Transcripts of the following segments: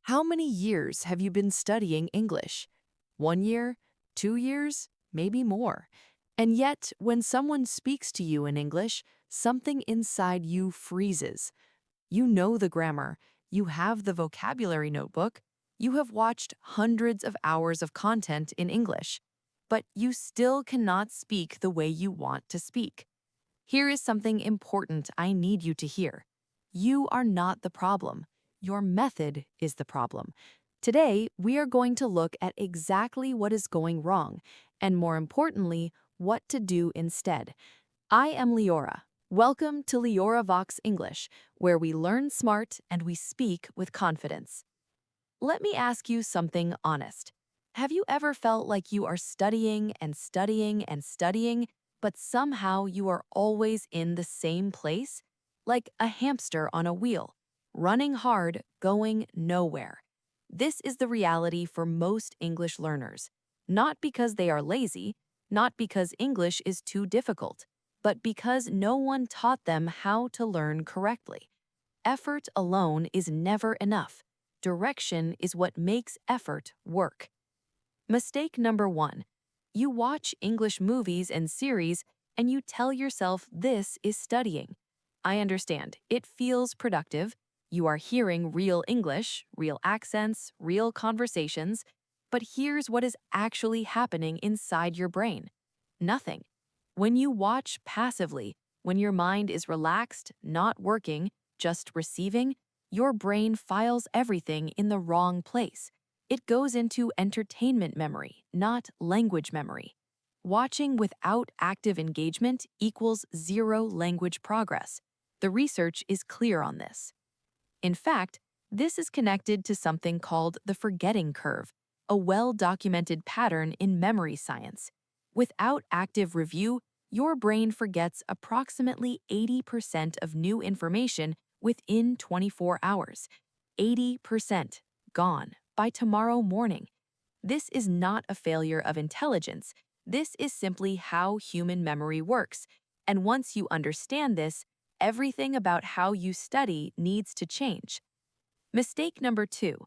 How many years have you been studying English? 1 year? 2 years? Maybe more. And yet, when someone speaks to you in English, something inside you freezes. You know the grammar, you have the vocabulary notebook, you have watched hundreds of hours of content in English, but you still cannot speak the way you want to speak. Here is something important I need you to hear. You are not the problem. Your method is the problem. Today, we are going to look at exactly what is going wrong, and more importantly, what to do instead. I am Leora. Welcome to Leora Vox English, where we learn smart and we speak with confidence. Let me ask you something honest. Have you ever felt like you are studying and studying and studying, but somehow you are always in the same place? Like a hamster on a wheel, running hard, going nowhere. This is the reality for most English learners. Not because they are lazy, not because English is too difficult, but because no one taught them how to learn correctly. Effort alone is never enough. Direction is what makes effort work. Mistake number one. You watch English movies and series and you tell yourself this is studying. I understand, it feels productive. You are hearing real English, real accents, real conversations, but here's what is actually happening inside your brain. Nothing. When you watch passively, when your mind is relaxed, not working, just receiving, your brain files everything in the wrong place. It goes into entertainment memory, not language memory. Watching without active engagement equals zero language progress. The research is clear on this. In fact, this is connected to something called the forgetting curve, a well-documented pattern in memory science. Without active review, your brain forgets approximately 80% of new information within 24 hours. 80% gone by tomorrow morning. This is not a failure of intelligence. This is simply how human memory works. And once you understand this, everything about how you study needs to change. Mistake number two.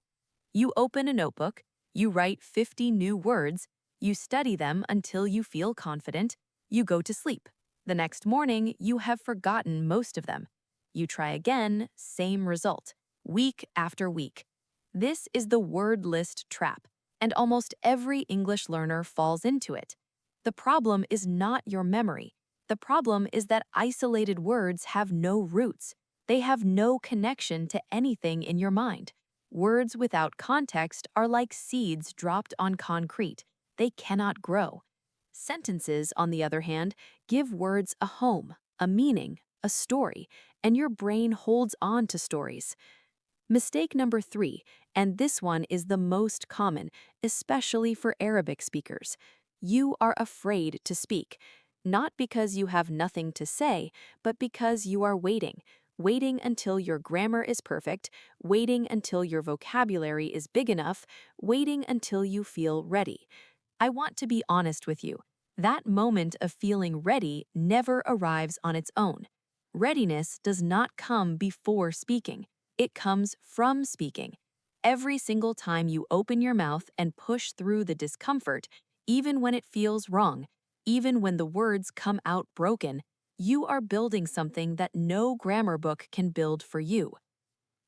You open a notebook, you write 50 new words, you study them until you feel confident, you go to sleep. The next morning, you have forgotten most of them. You try again, same result, week after week. This is the word list trap, and almost every English learner falls into it. The problem is not your memory. The problem is that isolated words have no roots. They have no connection to anything in your mind. Words without context are like seeds dropped on concrete. They cannot grow. Sentences, on the other hand, give words a home, a meaning, a story, and your brain holds on to stories. Mistake number three, and this one is the most common, especially for Arabic speakers. You are afraid to speak, not because you have nothing to say, but because you are waiting until your grammar is perfect, waiting until your vocabulary is big enough, waiting until you feel ready. I want to be honest with you. That moment of feeling ready never arrives on its own. Readiness does not come before speaking. It comes from speaking. Every single time you open your mouth and push through the discomfort, even when it feels wrong, even when the words come out broken, you are building something that no grammar book can build for you.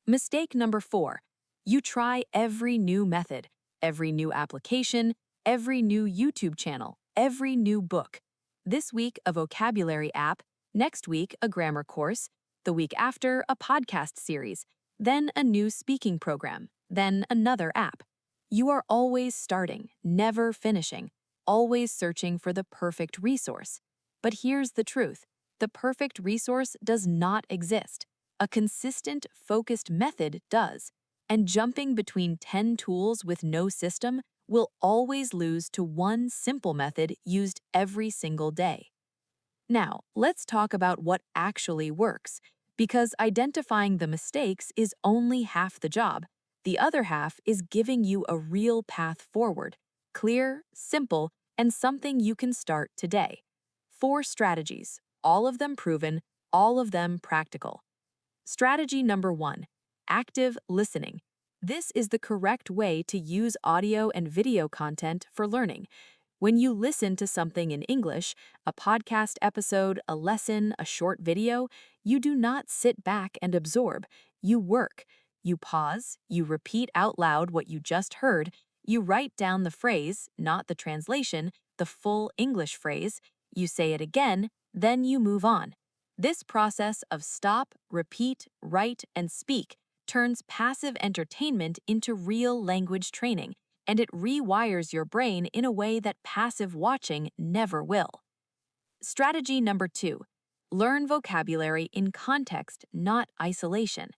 Mistake number four. You try every new method, every new application, every new YouTube channel, every new book. This week, a vocabulary app, next week, a grammar course, the week after, a podcast series, then a new speaking program, then another app. You are always starting, never finishing, always searching for the perfect resource. But here's the truth. The perfect resource does not exist. A consistent, focused method does, and jumping between 10 tools with no system will always lose to one simple method used every single day. Now, let's talk about what actually works, because identifying the mistakes is only half the job. The other half is giving you a real path forward, clear, simple, and something you can start today. 4 strategies, all of them proven, all of them practical. Strategy number one, active listening. This is the correct way to use audio and video content for learning. When you listen to something in English, a podcast episode, a lesson, a short video, you do not sit back and absorb. You work. You pause, you repeat out loud what you just heard, you write down the phrase, not the translation, the full English phrase, you say it again, then you move on. This process of stop, repeat, write, and speak turns passive entertainment into real language training, and it rewires your brain in a way that passive watching never will. Strategy number 2. Learn vocabulary in context, not isolation.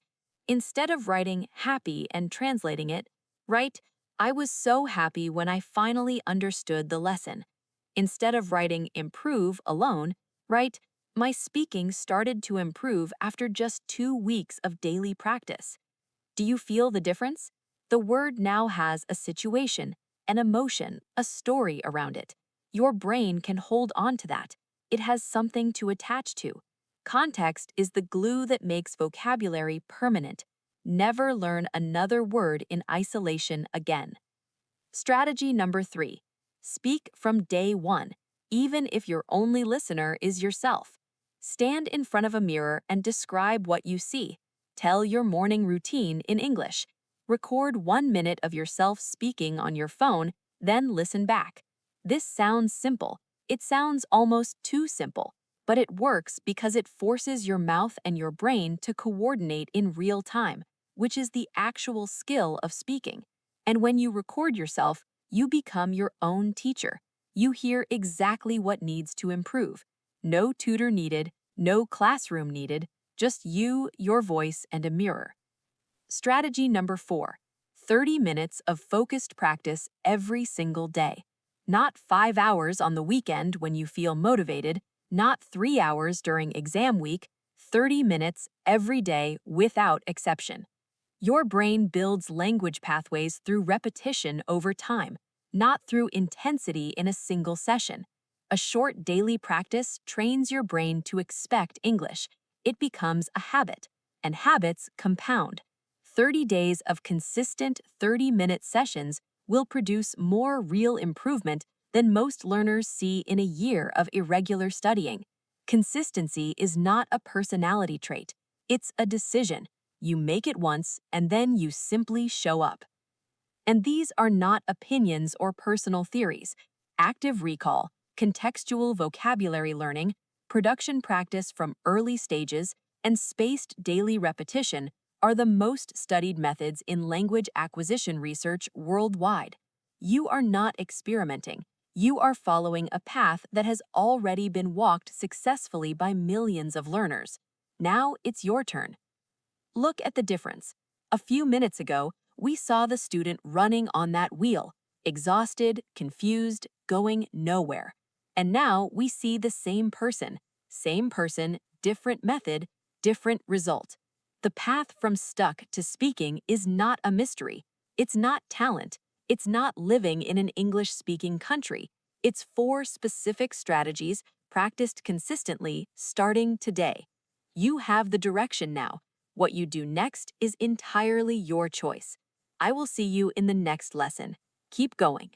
Instead of writing happy and translating it, write, I was so happy when I finally understood the lesson. Instead of writing improve alone, write, my speaking started to improve after just 2 weeks of daily practice. Do you feel the difference? The word now has a situation, an emotion, a story around it. Your brain can hold on to that. It has something to attach to. Context is the glue that makes vocabulary permanent. Never learn another word in isolation again. Strategy number 3. Speak from day one, even if your only listener is yourself. Stand in front of a mirror and describe what you see. Tell your morning routine in English. Record 1 minute of yourself speaking on your phone, then listen back. This sounds simple. It sounds almost too simple, but it works because it forces your mouth and your brain to coordinate in real time, which is the actual skill of speaking. And when you record yourself, you become your own teacher. You hear exactly what needs to improve. No tutor needed, no classroom needed, just you, your voice, and a mirror. Strategy number 4. 30 minutes of focused practice every single day. Not 5 hours on the weekend when you feel motivated, not 3 hours during exam week, 30 minutes every day without exception. Your brain builds language pathways through repetition over time, not through intensity in a single session. A short daily practice trains your brain to expect English. It becomes a habit, and habits compound. 30 days of consistent 30-minute sessions will produce more real improvement than most learners see in a year of irregular studying. Consistency is not a personality trait. It's a decision. You make it once, and then you simply show up. And these are not opinions or personal theories. Active recall, contextual vocabulary learning, production practice from early stages, and spaced daily repetition are the most studied methods in language acquisition research worldwide. You are not experimenting. You are following a path that has already been walked successfully by millions of learners. Now it's your turn. Look at the difference. A few minutes ago, we saw the student running on that wheel, exhausted, confused, going nowhere. And now we see the same person, different method, different result. The path from stuck to speaking is not a mystery. It's not talent. It's not living in an English-speaking country. It's 4 specific strategies practiced consistently starting today. You have the direction now. What you do next is entirely your choice. I will see you in the next lesson. Keep going.